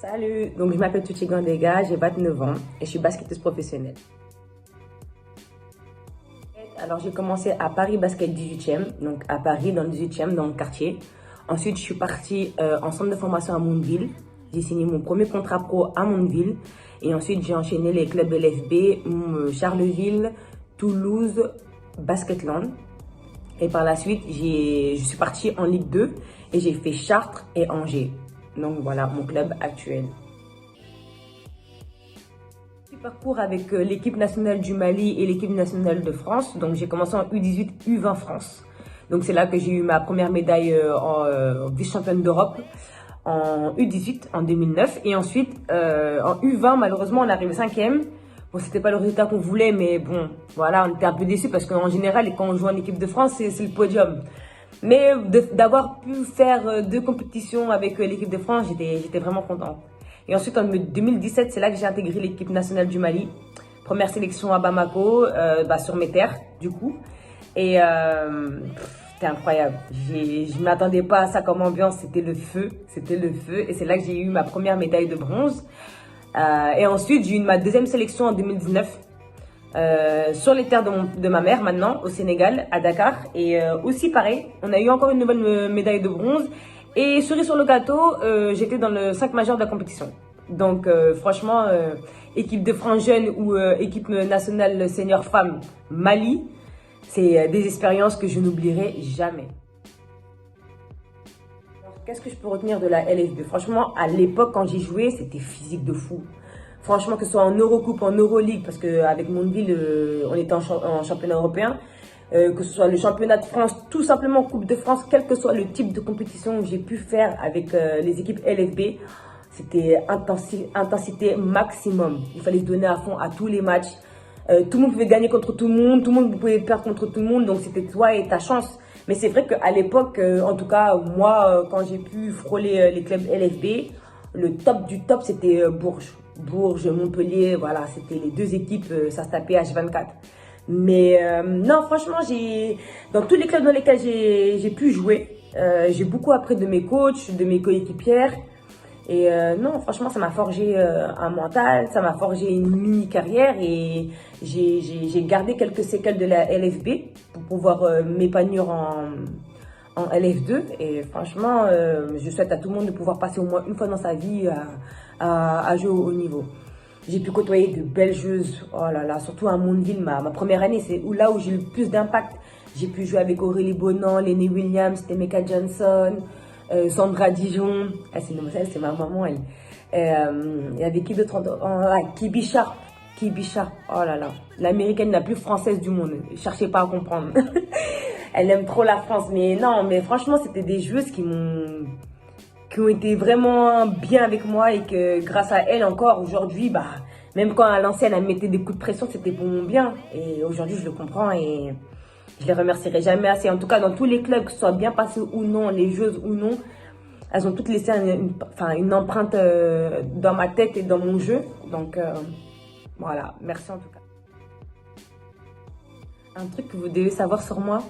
Salut, donc je m'appelle Tuti Gandega, j'ai 29 ans et je suis basketteuse professionnelle. Alors j'ai commencé à Paris Basket 18e, donc à Paris dans le 18e, dans le quartier. Ensuite je suis partie en centre de formation à Mondeville. J'ai signé mon premier contrat pro à Mondeville. Et ensuite j'ai enchaîné les clubs LFB, Charleville, Toulouse, Basketland. Et par la suite je suis partie en Ligue 2 et j'ai fait Chartres et Angers. Donc voilà mon club actuel. Parcours avec l'équipe nationale du Mali et l'équipe nationale de France. Donc j'ai commencé en U18, U20 France. Donc c'est là que j'ai eu ma première médaille en vice-championne d'Europe en U18 en 2009. Et ensuite en U20, malheureusement, on est arrivé 5e. Bon, c'était pas le résultat qu'on voulait, mais bon, voilà, on était un peu déçus parce qu'en général, quand on joue en équipe de France, c'est le podium. Mais d'avoir pu faire 2 compétitions avec l'équipe de France, j'étais vraiment contente. Et ensuite, en 2017, c'est là que j'ai intégré l'équipe nationale du Mali. Première sélection à Bamako, sur mes terres, du coup. Et c'était incroyable. Je ne m'attendais pas à ça comme ambiance, c'était le feu. C'était le feu. Et c'est là que j'ai eu ma première médaille de bronze. Et ensuite, j'ai eu ma deuxième sélection en 2019. Sur les terres de ma mère maintenant, au Sénégal, à Dakar. Et aussi pareil, on a eu encore une nouvelle médaille de bronze. Et cerise sur le gâteau, j'étais dans le 5 majeur de la compétition. Donc franchement, équipe de France jeune ou équipe nationale senior femme Mali, c'est des expériences que je n'oublierai jamais. Qu'est-ce que je peux retenir de la LFB? Franchement, à l'époque, quand j'y jouais, c'était physique de fou. Franchement, que ce soit en Eurocoupe, en Euroleague, parce qu'avec Mondeville, on était en championnat européen, que ce soit le championnat de France, tout simplement Coupe de France, quel que soit le type de compétition que j'ai pu faire avec les équipes LFB, c'était intensité maximum. Il fallait se donner à fond à tous les matchs. Tout le monde pouvait gagner contre tout le monde pouvait perdre contre tout le monde, donc c'était toi et ta chance. Mais c'est vrai qu'à l'époque, en tout cas, moi, quand j'ai pu frôler les clubs LFB, le top du top, c'était Bourges. Bourges, Montpellier, voilà, c'était les 2 équipes, ça se tapait H24. Mais non, franchement, dans tous les clubs dans lesquels j'ai pu jouer, j'ai beaucoup appris de mes coachs, de mes coéquipières. Et non, franchement, ça m'a forgé un mental, ça m'a forgé une mini-carrière et j'ai gardé quelques séquelles de la LFB pour pouvoir m'épanouir en LF2. Et franchement, je souhaite à tout le monde de pouvoir passer au moins une fois dans sa vie à jouer au haut niveau. J'ai pu côtoyer de belles joueuses, oh là là, surtout à Mondeville, ma première année, c'est là où j'ai eu le plus d'impact. J'ai pu jouer avec Aurélie Bonan, Lenny Williams, Temeka Johnson, Sandra Dijon, c'est ma maman, elle. Il y avait qui d'autre? Kibi Sharp, oh là là, l'américaine la plus française du monde, cherchez pas à comprendre. Elle aime trop la France, mais non, mais franchement, c'était des joueuses qui ont été vraiment bien avec moi et que grâce à elle encore aujourd'hui, même quand à l'ancienne elle mettait des coups de pression, c'était pour mon bien. Et aujourd'hui je le comprends et je les remercierai jamais assez. En tout cas dans tous les clubs, que ce soit bien passé ou non, les joueuses ou non, elles ont toutes laissé une empreinte dans ma tête et dans mon jeu. Donc voilà, merci en tout cas. Un truc que vous devez savoir sur moi,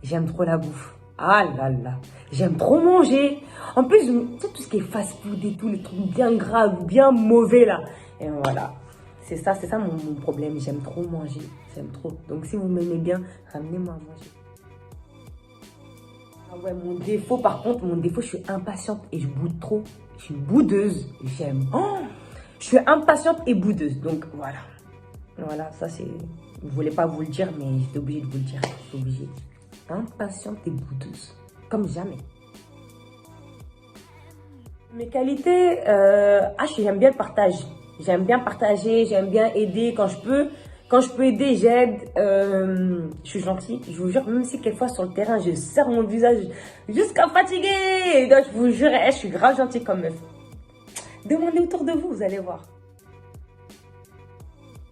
j'aime trop la bouffe. Ah là là, j'aime trop manger. En plus, tout ce qui est fast-food et tout, les trucs bien gras, bien mauvais là. Et voilà, c'est ça mon problème. J'aime trop manger, j'aime trop. Donc si vous m'aimez bien, ramenez-moi à manger. Ah ouais, mon défaut par contre, je suis impatiente et je boude trop. Je suis boudeuse, j'aime. Oh, je suis impatiente et boudeuse, donc voilà. Voilà, ça c'est... Je voulais pas vous le dire, mais j'étais obligée de vous le dire. Je suis obligée. Impatiente et boudeuse, comme jamais. Mes qualités, j'aime bien le partage. J'aime bien partager, j'aime bien aider quand je peux. Quand je peux aider, j'aide. Je suis gentille. Je vous jure, même si quelquefois sur le terrain, je serre mon visage jusqu'à fatiguer. Donc, je vous jure, je suis grave gentille comme meuf. Demandez autour de vous, vous allez voir.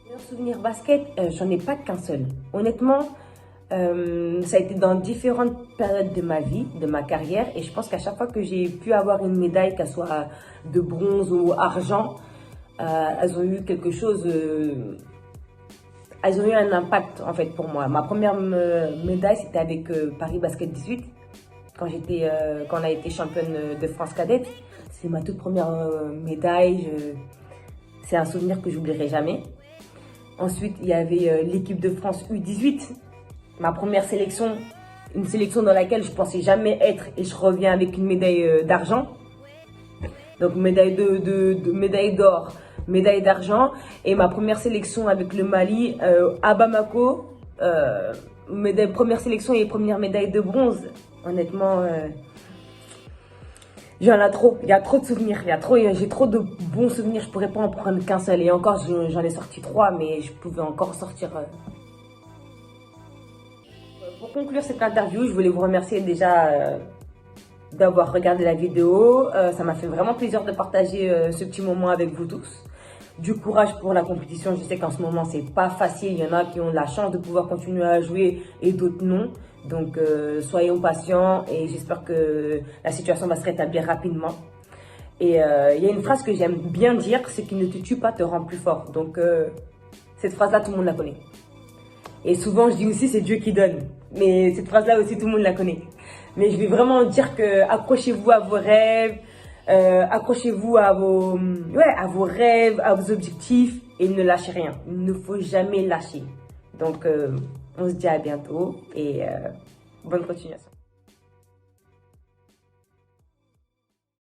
Meilleur souvenir basket, j'en ai pas qu'un seul. Honnêtement, ça a été dans différentes périodes de ma vie, de ma carrière. Et je pense qu'à chaque fois que j'ai pu avoir une médaille, qu'elle soit de bronze ou argent, elles ont eu quelque chose... elles ont eu un impact en fait pour moi. Ma première médaille, c'était avec Paris Basket 18, quand on a été championne de France cadette. C'est ma toute première médaille. C'est un souvenir que j'oublierai jamais. Ensuite, il y avait l'équipe de France U18. Ma première sélection, une sélection dans laquelle je pensais jamais être et je reviens avec une médaille d'argent. Donc médaille médaille d'or, médaille d'argent. Et ma première sélection avec le Mali à Bamako, première sélection et première médaille de bronze. Honnêtement, il y en a trop, il y a trop de souvenirs, j'ai trop de bons souvenirs, je pourrais pas en prendre qu'un seul. Et encore, j'en ai sorti 3, mais je pouvais encore sortir. Pour conclure cette interview, je voulais vous remercier déjà d'avoir regardé la vidéo. Ça m'a fait vraiment plaisir de partager ce petit moment avec vous tous. Du courage pour la compétition. Je sais qu'en ce moment, c'est pas facile. Il y en a qui ont la chance de pouvoir continuer à jouer et d'autres non. Donc, soyons patients et j'espère que la situation va se rétablir rapidement. Et il y a une phrase que j'aime bien dire, c'est qu'il ne te tue pas te rend plus fort. Donc, cette phrase-là, tout le monde la connaît. Et souvent, je dis aussi, c'est Dieu qui donne. Mais cette phrase-là aussi, tout le monde la connaît. Mais je vais vraiment dire que accrochez-vous à vos rêves, accrochez-vous à vos rêves, à vos objectifs et ne lâchez rien. Il ne faut jamais lâcher. Donc, on se dit à bientôt et bonne continuation.